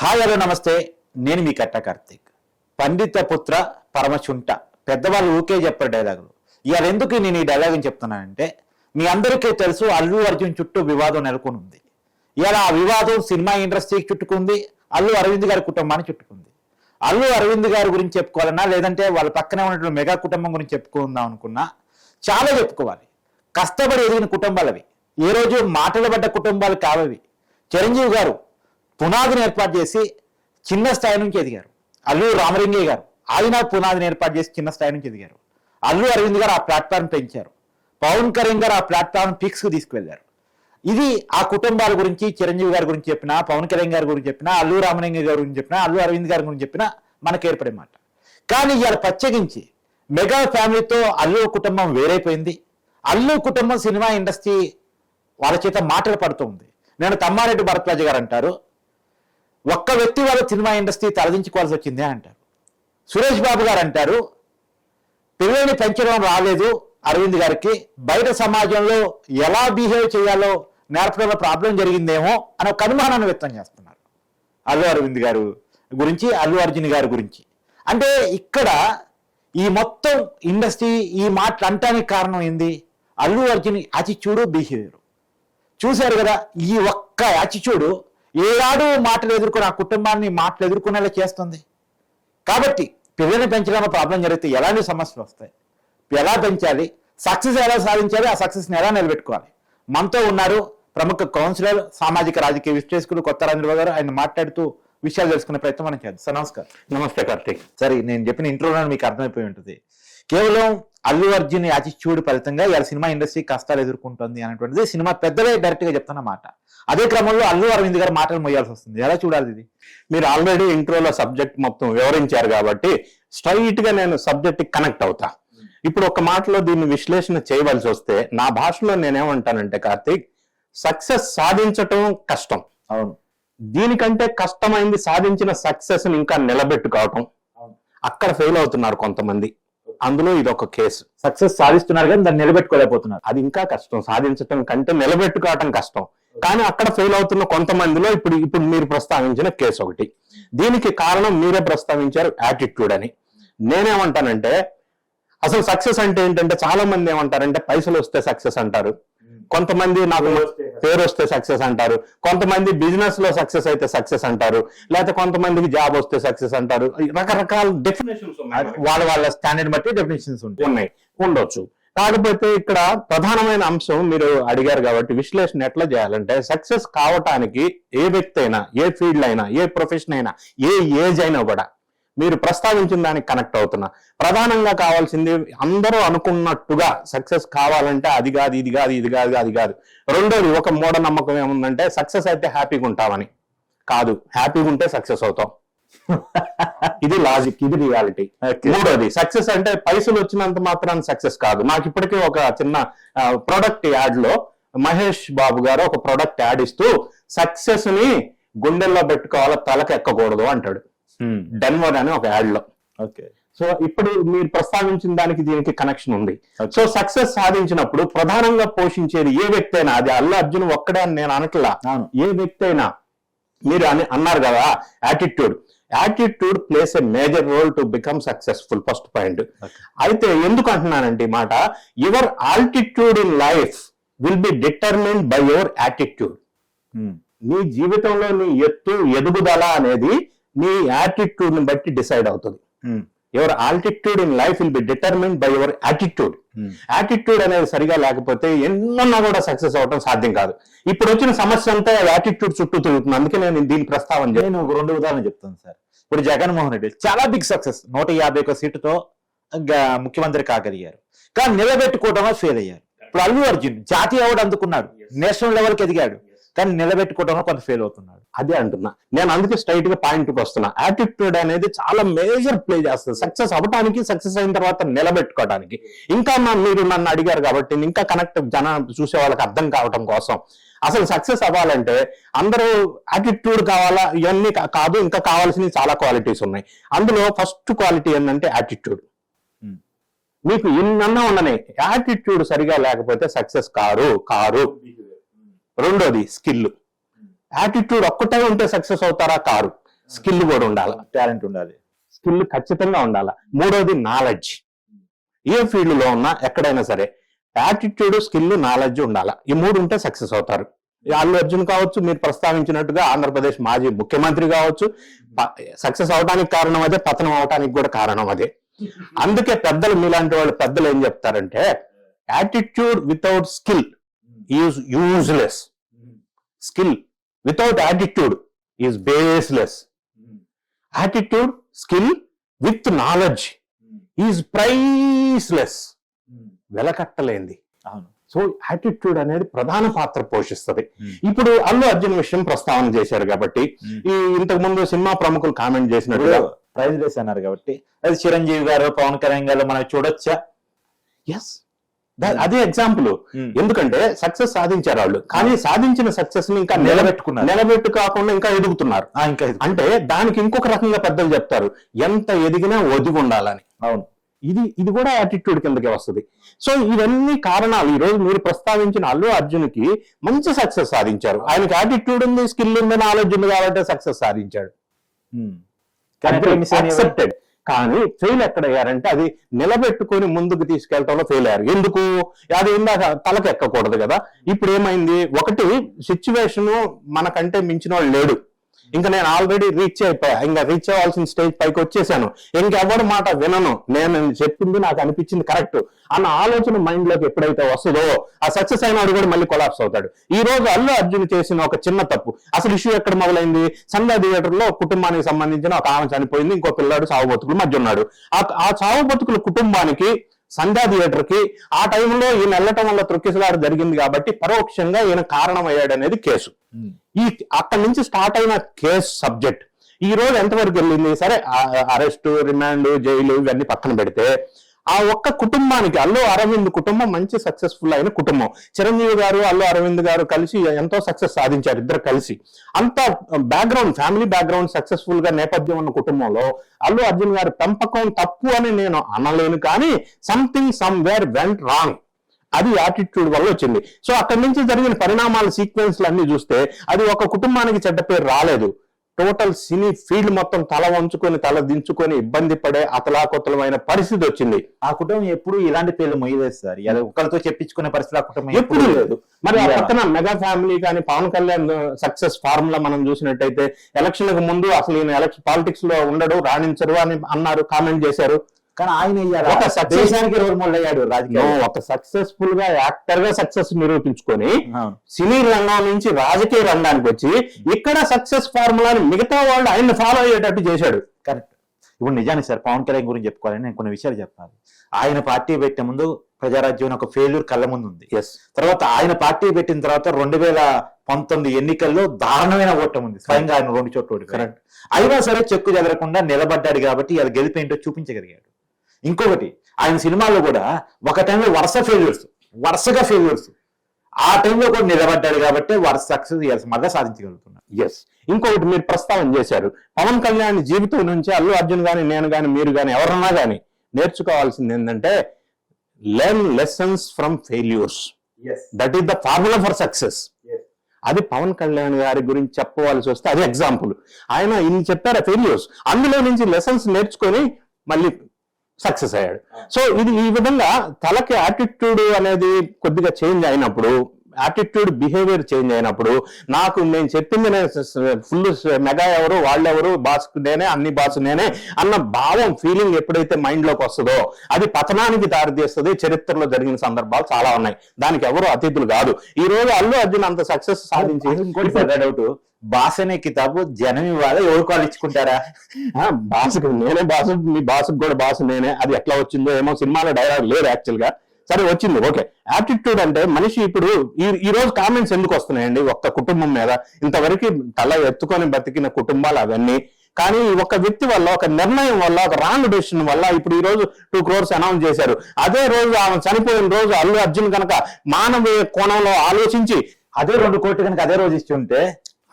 Hi hello నమస్తే, నేను మీ కట్ట కార్తీక్. పండిత పుత్ర పరమచుంట, పెద్దవాళ్ళు ఊకే చెప్పారు డైలాగులు. ఇవాళ ఎందుకు నేను ఈ డైలాగ్ చెప్తున్నానంటే, మీ అందరికీ తెలుసు అల్లు అర్జున్ చుట్టూ వివాదం నెలకొని ఉంది. ఇవాళ ఆ వివాదం సినిమా ఇండస్ట్రీకి చుట్టుకుంది, అల్లు అరవింద్ గారి కుటుంబాన్ని చుట్టుకుంది. అల్లు అరవింద్ గారి గురించి చెప్పుకోవాలన్నా, లేదంటే వాళ్ళ పక్కనే ఉన్నటువంటి మెగా కుటుంబం గురించి చెప్పుకుందాం అనుకున్నా చాలా చెప్పుకోవాలి. కష్టపడి ఎదిగిన కుటుంబాలు అవి, ఏ రోజు మాటలు పడ్డ కుటుంబాలు కావవి. చిరంజీవి గారు పునాదిని ఏర్పాటు చేసి చిన్న స్థాయి నుంచి ఎదిగారు. అల్లు రామలింగయ్య గారు ఆయన పునాదిని ఏర్పాటు చేసి చిన్న స్థాయి నుంచి ఎదిగారు. అల్లు అరవింద్ గారు ఆ ప్లాట్ఫామ్ పెంచారు. పవన్ కళ్యాణ్ గారు ఆ ప్లాట్ఫామ్ పిక్స్ కు తీసుకువెళ్లారు. ఇది ఆ కుటుంబాల గురించి చిరంజీవి గారి గురించి చెప్పినా, పవన్ కళ్యాణ్ గారి గురించి చెప్పినా, అల్లు రామలింగయ్య గారి గురించి చెప్పినా, అల్లు అరవింద్ గారి గురించి చెప్పినా మనకు ఏర్పడే మాట. కానీ ఇవాళ ప్రత్యేకించి మెగా ఫ్యామిలీతో అల్లు కుటుంబం వేరైపోయింది. అల్లు కుటుంబం సినిమా ఇండస్ట్రీ వాళ్ళ చేత మాటలు పడుతుంది. నేను తమ్మారెడ్డి భరద్వాజ్ గారు అంటారు, ఒక్క వ్యక్తి వాళ్ళ సినిమా ఇండస్ట్రీ తలదించుకోవాల్సి వచ్చింది అంటారు. సురేష్ బాబు గారు అంటారు, పిల్లల్ని పెంచడం రాలేదు అరవింద్ గారికి, బయట సమాజంలో ఎలా బిహేవ్ చేయాలో నేర్పడంలో ప్రాబ్లం జరిగిందేమో అని ఒక అనుమానాన్ని వ్యక్తం చేస్తున్నారు అల్లు అరవింద్ గారు గురించి, అల్లు అర్జున్ గారి గురించి. అంటే ఇక్కడ ఈ మొత్తం ఇండస్ట్రీ ఈ మాటలు అంటానికి కారణం ఏంది? అల్లు అర్జున్ యాటిట్యూడ్, బిహేవియర్ చూశారు కదా. ఈ ఒక్క యాటిట్యూడ్ ఏడాడు మాటలు ఎదుర్కొని ఆ కుటుంబాన్ని మాటలు ఎదుర్కొనేలా చేస్తుంది. కాబట్టి పిల్లల్ని పెంచడంలో ప్రాబ్లం జరిగితే ఎలాంటి సమస్యలు వస్తాయి, ఎలా పెంచాలి, సక్సెస్ ఎలా సాధించాలి, ఆ సక్సెస్ని ఎలా నిలబెట్టుకోవాలి. మనతో ఉన్నారు ప్రముఖ కౌన్సిలర్, సామాజిక రాజకీయ విశ్లేషకులు కొత్త రాజేంద్ర గారు. ఆయన మాట్లాడుతూ విషయాలు తెలుసుకునే ప్రయత్నం మనం చేద్దాం. సార్ నమస్కారం. నమస్తే కార్తీక్. సరే, నేను చెప్పిన ఇంట్రోలో మీకు అర్థమైపోయి ఉంటుంది. కేవలం అల్లు అర్జున్ యాటిట్యూడ్ ఫలితంగా ఇలా సినిమా ఇండస్ట్రీ కష్టాలు ఎదుర్కొంటుంది అనేటువంటిది సినిమా పెద్దలే డైరెక్ట్ గా చెప్తున్న మాట. అదే క్రమంలో అల్లు అరవింద్ గారు మాటలు మొయ్యాల్సి వస్తుంది. ఎలా చూడాలి ఇది? మీరు ఆల్రెడీ ఇంట్రోలో సబ్జెక్ట్ మొత్తం వివరించారు కాబట్టి స్ట్రైట్ గా నేను సబ్జెక్ట్ కనెక్ట్ అవుతా. ఇప్పుడు ఒక మాటలో దీన్ని విశ్లేషణ చేయవలసి వస్తే నా భాషలో నేనేమంటానంటే కార్తీక్, సక్సెస్ సాధించటం కష్టం. అవును. దీనికంటే కష్టమైంది సాధించిన సక్సెస్ ని ఇంకా నిలబెట్టుకోవటం. అక్కడ ఫెయిల్ అవుతున్నారు కొంతమంది. అందులో ఇది ఒక కేసు. సక్సెస్ సాధిస్తున్నారు కానీ దాన్ని నిలబెట్టుకోలేకపోతున్నారు. అది ఇంకా కష్టం. సాధించటం కంటే నిలబెట్టుకోవటం కష్టం. కానీ అక్కడ ఫెయిల్ అవుతున్న కొంతమందిలో ఇప్పుడు మీరు ప్రస్తావించిన కేసు ఒకటి. దీనికి కారణం మీరే ప్రస్తావించారు, యాటిట్యూడ్ అని. నేనేమంటానంటే అసలు సక్సెస్ అంటే ఏంటంటే చాలా మంది ఏమంటారంటే పైసలు వస్తే సక్సెస్ అంటారు, కొంతమంది నాకు పేరు వస్తే సక్సెస్ అంటారు, కొంతమంది బిజినెస్ లో సక్సెస్ అయితే సక్సెస్ అంటారు, లేకపోతే కొంతమందికి జాబ్ వస్తే సక్సెస్ అంటారు. రకరకాల డెఫినేషన్స్ ఉన్నాయి. వాళ్ళ స్టాండర్డ్ బట్టి డెఫినేషన్స్ ఉన్నాయి, ఉండొచ్చు. కాకపోతే ఇక్కడ ప్రధానమైన అంశం మీరు అడిగారు కాబట్టి విశ్లేషణ ఎట్లా చేయాలంటే, సక్సెస్ కావటానికి ఏ వ్యక్తి అయినా, ఏ ఫీల్డ్ అయినా, ఏ ప్రొఫెషన్ అయినా, ఏ ఏజ్ అయినా కూడా మీరు ప్రస్తావించిన దానికి కనెక్ట్ అవుతున్నా. ప్రధానంగా కావాల్సింది అందరూ అనుకున్నట్టుగా సక్సెస్ కావాలంటే అది కాదు, ఇది కాదు, ఇది కాదు, అది కాదు. రెండోది ఒక మూఢనమ్మకం ఏముందంటే సక్సెస్ అయితే హ్యాపీగా ఉంటామని. కాదు, హ్యాపీగా ఉంటే సక్సెస్ అవుతాం. ఇది లాజిక్, ఇది రియాలిటీ. మూడోది, సక్సెస్ అంటే పైసలు వచ్చినంత మాత్రాన్ని సక్సెస్ కాదు. నాకు ఇప్పటికీ ఒక చిన్న ప్రొడక్ట్ యాడ్ లో మహేష్ బాబు గారు ఒక ప్రొడక్ట్ యాడ్ ఇస్తూ సక్సెస్ ని గుండెల్లో పెట్టుకోవాలా, తలకు ఎక్కకూడదు అంటాడు. డెన్వర్ అని ఒక యాడ్ లో. ఓకే. సో ఇప్పుడు మీరు ప్రస్తావించిన దానికి దీనికి కనెక్షన్ ఉంది. సో సక్సెస్ సాధించినప్పుడు ప్రధానంగా పోషించేది ఏ వ్యక్తి అయినా, అది అల్లు అర్జున్ ఒక్కడే అని నేను అనట్లా, ఏ వ్యక్తి అయినా. మీరు అన్నారు కదా attitude. Attitude plays a major role to become successful. First point. అయితే ఎందుకు అంటున్నానంటే ఈ మాట, your altitude in life will be determined by your attitude. నీ జీవితంలో నీ ఎదుగుదల అనేది నీ యాటిట్యూడ్ ని బట్టి డిసైడ్ అవుతుంది. Your altitude in life will be determined by your attitude. Attitude అనేది సరిగా లేకపోతే ఎన్నన్నా కూడా సక్సెస్ అవడం సాధ్యం కాదు. ఇప్పుడు వచ్చిన సమస్య అంతా యాటిట్యూడ్ చుట్టూ తిరుగుతుంది. అందుకే నేను దీని ప్రస్తావన నేను ఒక 2 ఉదాహరణ చెప్తాను సార్. ఇప్పుడు జగన్మోహన్ రెడ్డి చాలా బిగ్ సక్సెస్, 151 సీటుతో ముఖ్యమంత్రి కాగలిగారు, కానీ నిలబెట్టుకోవడంలో ఫెయిల్ అయ్యారు. ఇప్పుడు అల్లు అర్జున్ జాతీయ అవార్డు అందుకున్నాడు, నేషనల్ లెవెల్కి ఎదిగాడు, కానీ నిలబెట్టుకోవడంలో కొంత ఫెయిల్ అవుతున్నాడు. అదే అంటున్నా నేను. అందుకే స్ట్రైట్ గా పాయింట్ కి వస్తున్నా. యాటిట్యూడ్ అనేది చాలా మేజర్ ప్లే చేస్తుంది సక్సెస్ అవ్వడానికి, సక్సెస్ అయిన తర్వాత నిలబెట్టుకోవడానికి. ఇంకా మీరు నన్ను అడిగారు కాబట్టి ఇంకా కనెక్ట్ చూసే వాళ్ళకి అర్థం కావడం కోసం, అసలు సక్సెస్ అవ్వాలంటే అందరూ యాటిట్యూడ్ కావాలా ఇవన్నీ కాదు, ఇంకా కావాల్సిన చాలా క్వాలిటీస్ ఉన్నాయి. అందులో ఫస్ట్ క్వాలిటీ ఏంటంటే యాటిట్యూడ్. మీకు ఇన్నన్నా ఉండనే, యాటిట్యూడ్ సరిగా లేకపోతే సక్సెస్ కారు. రెండోది స్కిల్. యాటిట్యూడ్ ఒక్కటే ఉంటే సక్సెస్ అవుతారా? కారు. స్కిల్ కూడా ఉండాలి, టాలెంట్ ఉండాలి, స్కిల్ ఖచ్చితంగా ఉండాలి. మూడోది నాలెడ్జ్. ఏ ఫీల్డ్ లో ఉన్నా ఎక్కడైనా సరే యాటిట్యూడ్, స్కిల్, నాలెడ్జ్ ఉండాలి. ఈ మూడు ఉంటే సక్సెస్ అవుతారు. అల్లు అర్జున్ కావచ్చు, మీరు ప్రస్తావించినట్టుగా ఆంధ్రప్రదేశ్ మాజీ ముఖ్యమంత్రి కావచ్చు, సక్సెస్ అవడానికి కారణం అదే, పతనం అవడానికి కూడా కారణం అదే. అందుకే పెద్దలు, మీలాంటి వాళ్ళు పెద్దలు ఏం చెప్తారంటే, attitude without skill is useless, skill without attitude is baseless, attitude skill with knowledge is priceless, వెలకట్టలేంది. అవును. సో యాటిట్యూడ్ అనేది ప్రధాన పాత్ర పోషిస్తుంది. ఇప్పుడు అల్లు అర్జున్ విషయం ప్రస్తావన చేశారు కాబట్టి, ఈ ఇంతకు ముందు సినిమా ప్రముఖులు కామెంట్ చేసినట్టుగా ప్రైజ్ రేస్ అన్నారు కాబట్టి, అది చిరంజీవి గారు, పవన్ కళ్యాణ్ గారు మనం చూడొచ్చా? ఎస్, అదే ఎగ్జాంపుల్. ఎందుకంటే సక్సెస్ సాధించారు వాళ్ళు, కానీ సాధించిన సక్సెస్ ని ఇంకా నిలబెట్టు కాకుండా ఇంకా ఎదుగుతున్నారు. అంటే దానికి ఇంకొక రకంగా పెద్దలు చెప్తారు, ఎంత ఎదిగినా ఒదిగి ఉండాలని. అవును, ఇది కూడా యాటిట్యూడ్ కిందకే వస్తుంది. సో ఇవన్నీ కారణాలు. ఈ రోజు మీరు ప్రస్తావించిన అల్లు అర్జున్ కి మంచి సక్సెస్ సాధించారు. ఆయనకి యాటిట్యూడ్ ఉంది, స్కిల్ ఉంది, నాలెడ్జ్ ఉంది కాబట్టి సక్సెస్ సాధించాడు, యాక్సెప్టెడ్. కానీ ఫెయిల్ ఎక్కడయ్యారంటే అది నిలబెట్టుకొని ముందుకు తీసుకెళ్లడంలో ఫెయిల్ అయ్యారు. ఎందుకు? అది ఇందాక తలకు ఎక్కకూడదు కదా. ఇప్పుడు ఏమైంది, ఒకటి సిచ్యువేషన్ మనకంటే మించిన వాళ్ళు లేడు, ఇంకా నేను ఆల్రెడీ రీచ్ అయిపోయా, ఇంకా రీచ్ అవ్వాల్సిన స్టేజ్ పైకి వచ్చేసాను, ఇంకెవరి మాట వినను, నేను చెప్పింది నాకు అనిపించింది కరెక్ట్ అన్న ఆలోచన మైండ్ లోకి ఎప్పుడైతే వస్తుందో, ఆ సక్సెస్ అయినాడు కూడా మళ్ళీ కొలాప్స్ అవుతాడు. ఈ రోజు అల్లు అర్జున్ చేసిన ఒక చిన్న తప్పు, అసలు ఇష్యూ ఎక్కడ మొదలైంది, సంధ్యా థియేటర్ లో కుటుంబానికి సంబంధించిన ఒక ఆమె చనిపోయింది, ఇంకో పిల్లాడు సావు బతుకుల మధ్య ఉన్నాడు. ఆ సావు బతుకుల కుటుంబానికి, సంధ్యా థియేటర్ కి ఆ టైంలో ఈయన వెళ్ళటం వల్ల తొక్కిసలాట జరిగింది కాబట్టి పరోక్షంగా ఈయన కారణం అయ్యాడు అనేది కేసు. ఈ అక్కడి నుంచి స్టార్ట్ అయిన కేసు సబ్జెక్ట్ ఈ రోజు ఎంతవరకు వెళ్ళింది? సరే, అరెస్టు, రిమాండ్, జైలు ఇవన్నీ పక్కన పెడితే, ఆ ఒక్క కుటుంబానికి, అల్లు అరవింద్ కుటుంబం మంచి సక్సెస్ఫుల్ అయిన కుటుంబం. చిరంజీవి గారు, అల్లు అరవింద్ గారు కలిసి ఎంతో సక్సెస్ సాధించారు, ఇద్దరు కలిసి. అంత బ్యాక్గ్రౌండ్, ఫ్యామిలీ బ్యాక్గ్రౌండ్ సక్సెస్ఫుల్ గా నేపథ్యం ఉన్న కుటుంబంలో అల్లు అర్జున్ గారి పెంపకం తప్పు అని నేను అనలేను, కానీ సంథింగ్ సమ్వేర్ వెంట్ రాంగ్. అది యాటిట్యూడ్ వల్ల వచ్చింది. సో అక్కడి నుంచి జరిగిన పరిణామాల సీక్వెన్స్లు అన్ని చూస్తే అది ఒక కుటుంబానికి చెడ్డ పేరు రాలేదు, టోటల్ సినీ ఫీల్డ్ మొత్తం తల వంచుకొని తల దించుకొని ఇబ్బంది పడే అతలాకుతలమైన పరిస్థితి వచ్చింది. ఆ కుటుంబం ఎప్పుడు ఇలాంటి పేర్లు మొయ్యలేదు సార్, ఒకరితో చెప్పించుకునే పరిస్థితి ఆ కుటుంబం ఎప్పుడు లేదు. మరి ఆ పక్కన మెగా ఫ్యామిలీ కానీ పవన్ కళ్యాణ్ సక్సెస్ ఫార్ములా మనం చూసినట్టయితే, ఎలక్షన్ కు ముందు అసలు ఈయన ఎలక్షన్ పాలిటిక్స్ లో ఉండడు, రాణించరు అని అన్నారు, కామెంట్ చేశారు. కానీ ఆయన ఒక దేశానికి రోల్ మోడల్ అయ్యాడు రాజకీయ. ఒక సక్సెస్ఫుల్ గా యాక్టర్ గా సక్సెస్ నిరూపించుకొని సినీ రంగం నుంచి రాజకీయ రంగానికి వచ్చి ఇక్కడ సక్సెస్ ఫార్ములాని మిగతా వాళ్ళు ఆయన ఫాలో అయ్యేటట్టు చేశాడు. కరెక్ట్. ఇప్పుడు నిజానికి సార్ పవన్ కళ్యాణ్ గురించి చెప్పుకోవాలని నేను కొన్ని విషయాలు చెప్పాలి. ఆయన పార్టీ పెట్టే ముందు ప్రజారాజ్యం ఒక ఫెయిల్యూర్ కళ్ళ ముందు ఉంది. తర్వాత ఆయన పార్టీ పెట్టిన తర్వాత 2019 ఎన్నికల్లో దారుణమైన ఓటమి ఉంది. స్వయంగా ఆయన 2 చోట్ల ఓడిపోయాడు. అయినా సరే చెక్కు చెదరకుండా నిలబడ్డాడు కాబట్టి అది గెలిపేంటో చూపించగలిగాడు. ఇంకొకటి, ఆయన సినిమాల్లో కూడా ఒక టైంలో వరుసగా ఫెయిల్యూర్స్, ఆ టైంలో కూడా నిలబడ్డాడు కాబట్టి వరుస సక్సెస్ మళ్ళీ సాధించగలుగుతున్నాడు. ఎస్. ఇంకొకటి మీరు ప్రస్తావన చేశారు, పవన్ కళ్యాణ్ జీవితం నుంచి అల్లు అర్జున్ గాని, నేను గాని, మీరు గాని, ఎవరన్నా గాని నేర్చుకోవాల్సింది ఏంటంటే, learn lessons from failures. That is the formula for success. అది పవన్ కళ్యాణ్ గారి గురించి చెప్పవలసి వస్తే అది ఎగ్జాంపుల్. ఆయన ఇన్ని చెప్పారు ఫెయిల్యూర్స్, అందులో నుంచి లెసన్స్ నేర్చుకొని మళ్ళీ సక్సెస్ అయ్యాడు. సో ఇది ఈ విధంగా తలకి యాటిట్యూడ్ అనేది కొద్దిగా చేంజ్ అయినప్పుడు, యాటిట్యూడ్ బిహేవియర్ చేంజ్ అయినప్పుడు, నేను చెప్పింది నేను ఫుల్ మెగా ఎవరు, వాళ్ళెవరు, బాస్ నేనే, అన్ని బాస్ నేనే అన్న భావం, ఫీలింగ్ ఎప్పుడైతే మైండ్ లోకి వస్తుందో అది పతనానికి దారితీస్తుంది. చరిత్రలో జరిగిన సందర్భాలు చాలా ఉన్నాయి, దానికి ఎవరు అతిథులు కాదు. ఈ రోజు అల్లు అర్జున్ అంత సక్సెస్ సాధించి, ఇంకోటి డౌట్, బాస్ అనే కితాబు జనం ఇవ్వాలి, ఎవరు కాల్ ఇచ్చుకుంటారా? బాసుకు నేనే బాసు, మీ బాసుకు కూడా బాసు నేనే. అది ఎట్లా వచ్చిందో ఏమో, సినిమాలో డైలాగ్ లేదు యాక్చువల్ గా, సరే వచ్చింది, ఓకే. యాటిట్యూడ్ అంటే మనిషి ఇప్పుడు ఈ రోజు కామెంట్స్ ఎందుకు వస్తున్నాయండి ఒక్క కుటుంబం మీద? ఇంతవరకు తల ఎత్తుకొని బతికిన కుటుంబాలు అవన్నీ, కానీ ఒక వ్యక్తి వల్ల, ఒక నిర్ణయం వల్ల, ఒక రాంగ్ డెసిషన్ వల్ల ఇప్పుడు ఈ రోజు 2 crores అనౌన్స్ చేశారు. అదే రోజు ఆమె చనిపోయిన రోజు అల్లు అర్జున్ కనుక మానవీయ కోణంలో ఆలోచించి అదే 2 కోట్లు కనుక అదే రోజు ఇచ్చి ఉంటే,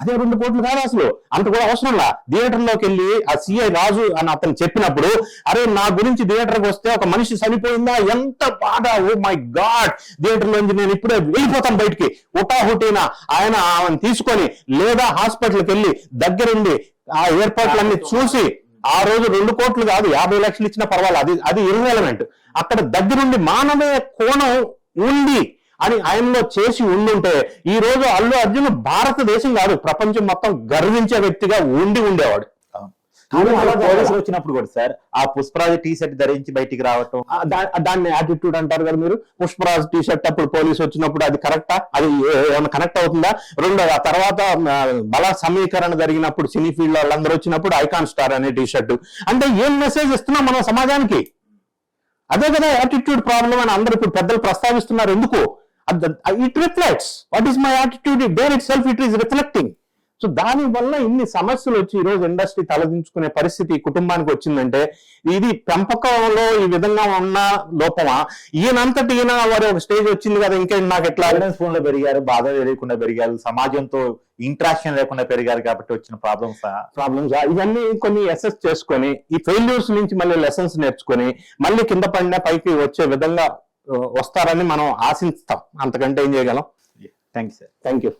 అదే 2 కోట్లు కాదు, అసలు అంత కూడా అవసరంలా. థియేటర్ లోకి వెళ్ళి ఆ సిఐ రాజు అని అతను చెప్పినప్పుడు, అరే నా గురించి థియేటర్కి వస్తే ఒక మనిషి చనిపోయిందా, ఎంత బాధ, ఓ మై గాడ్, థియేటర్ లోంచి నేను ఇప్పుడే వెళ్ళిపోతాను బయటికి, హుటాహుటీన ఆయన ఆమెను తీసుకొని, లేదా హాస్పిటల్కి వెళ్ళి దగ్గరుండి ఆ ఏర్పాట్లన్నీ చూసి ఆ రోజు 2 కోట్లు కాదు 50 లక్షలు ఇచ్చినా పర్వాలేదు, అది ఇర్రెలవెంట్. అక్కడ దగ్గరుండి మానవీయ కోణం ఉంది అని ఆయనలో చేసి ఉండుంటే ఈ రోజు అల్లు అర్జున్ భారతదేశం కాదు ప్రపంచం మొత్తం గర్వించే వ్యక్తిగా ఉండేవాడు. కానీ అలా పోలీసులు వచ్చినప్పుడు కూడా సార్ ఆ పుష్పరాజు టీ షర్ట్ ధరించి బయటికి రావటం, దాన్ని యాటిట్యూడ్ అంటారు కదా మీరు. పుష్పరాజ్ టీ షర్ట్ అప్పుడు పోలీసు వచ్చినప్పుడు అది కరెక్టా? అది ఏమైనా కనెక్ట్ అవుతుందా? ఆ తర్వాత బల సమీకరణ జరిగినప్పుడు సినీ ఫీల్డ్ వాళ్ళందరూ వచ్చినప్పుడు ఐకాన్ స్టార్ అనే టీ షర్ట్. అంటే ఏం మెసేజ్ ఇస్తున్నాం మనం సమాజానికి? అదే కదా యాటిట్యూడ్ ప్రాబ్లం అని అందరూ ఇప్పుడు పెద్దలు ప్రస్తావిస్తున్నారు. ఎందుకు? It reflects what is my attitude, there itself it is reflecting. So దాని వల్ల ఇన్ని సమస్యలు వచ్చి ఈ రోజు ఇండస్ట్రీ తలదించుకునే పరిస్థితి కుటుంబానికి వచ్చిందంటే ఇది పెంపకంలో ఈ విధంగా ఉన్న లోపమా? ఈయనంతటి ఈయన వారి ఒక స్టేజ్ వచ్చింది కదా, ఇంకా నాకు ఎట్లా ఫోన్ లో పెరిగారు, బాధ తెలియకుండా పెరిగారు, సమాజంతో ఇంట్రాక్షన్ లేకుండా పెరిగారు కాబట్టి వచ్చిన ప్రాబ్లమ్స్. ఇవన్నీ కొన్ని అసెస్ చేసుకొని ఈ ఫెయిల్యూర్స్ నుంచి మళ్ళీ లెసన్స్ నేర్చుకొని మళ్ళీ కింద పడిన పైకి వచ్చే విధంగా వస్తారని మనం ఆశిస్తాం. అంతకంటే ఏం చేయగలం? Thank you sir. Thank you.